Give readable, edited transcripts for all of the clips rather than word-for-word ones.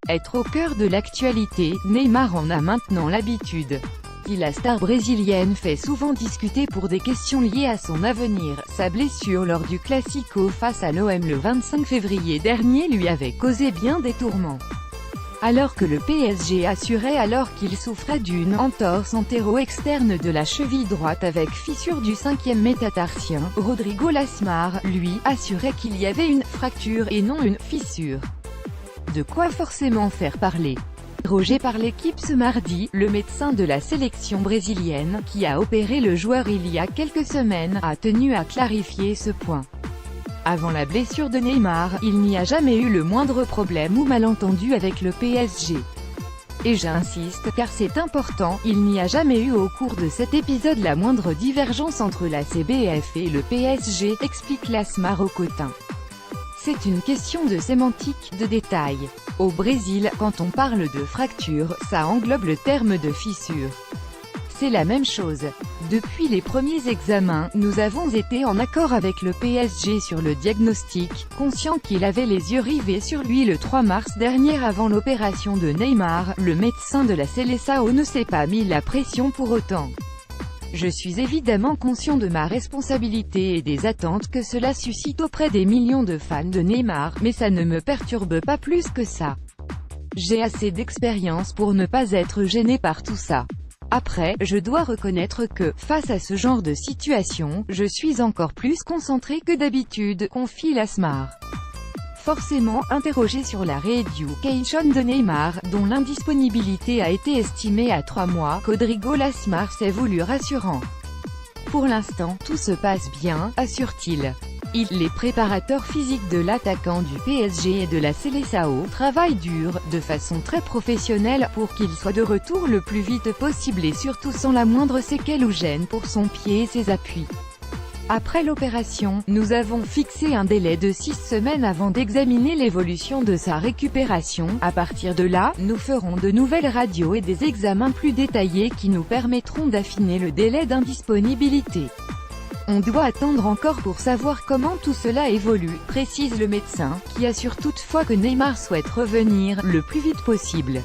Être au cœur de l'actualité, Neymar en a maintenant l'habitude. La star brésilienne fait souvent discuter pour des questions liées à son avenir. Sa blessure lors du Classico face à l'OM le 25 février dernier lui avait causé bien des tourments. Alors que le PSG assurait alors qu'il souffrait d'une entorse antéro-externe de la cheville droite avec fissure du 5e métatarsien, Rodrigo Lasmar, lui, assurait qu'il y avait une fracture et non une fissure. De quoi forcément faire parler. Interrogé par l'équipe ce mardi, le médecin de la sélection brésilienne, qui a opéré le joueur il y a quelques semaines, a tenu à clarifier ce point. Avant la blessure de Neymar, il n'y a jamais eu le moindre problème ou malentendu avec le PSG. Et j'insiste, car c'est important, il n'y a jamais eu au cours de cet épisode la moindre divergence entre la CBF et le PSG, explique Lasmar au Cotin. C'est une question de sémantique, de détail. Au Brésil, quand on parle de fracture, ça englobe le terme de fissure. C'est la même chose. Depuis les premiers examens, nous avons été en accord avec le PSG sur le diagnostic, conscient qu'il avait les yeux rivés sur lui le 3 mars dernier avant l'opération de Neymar. Le médecin de la Seleção ne s'est pas mis la pression pour autant. Je suis évidemment conscient de ma responsabilité et des attentes que cela suscite auprès des millions de fans de Neymar, mais ça ne me perturbe pas plus que ça. J'ai assez d'expérience pour ne pas être gêné par tout ça. Après, je dois reconnaître que, face à ce genre de situation, je suis encore plus concentré que d'habitude, confie Lasmar. Forcément interrogé sur la rééducation de Neymar, dont l'indisponibilité a été estimée à 3 mois, Rodrigo Lasmar s'est voulu rassurant. Pour l'instant, tout se passe bien, assure-t-il. Les préparateurs physiques de l'attaquant du PSG et de la Seleção travaillent dur, de façon très professionnelle, pour qu'il soit de retour le plus vite possible et surtout sans la moindre séquelle ou gêne pour son pied et ses appuis. Après l'opération, nous avons fixé un délai de 6 semaines avant d'examiner l'évolution de sa récupération. À partir de là, nous ferons de nouvelles radios et des examens plus détaillés qui nous permettront d'affiner le délai d'indisponibilité. On doit attendre encore pour savoir comment tout cela évolue, précise le médecin, qui assure toutefois que Neymar souhaite revenir le plus vite possible.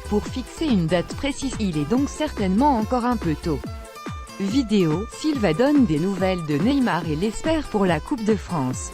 Pour fixer une date précise, il est donc certainement encore un peu tôt. Vidéo, Silva donne des nouvelles de Neymar et l'espère pour la Coupe de France.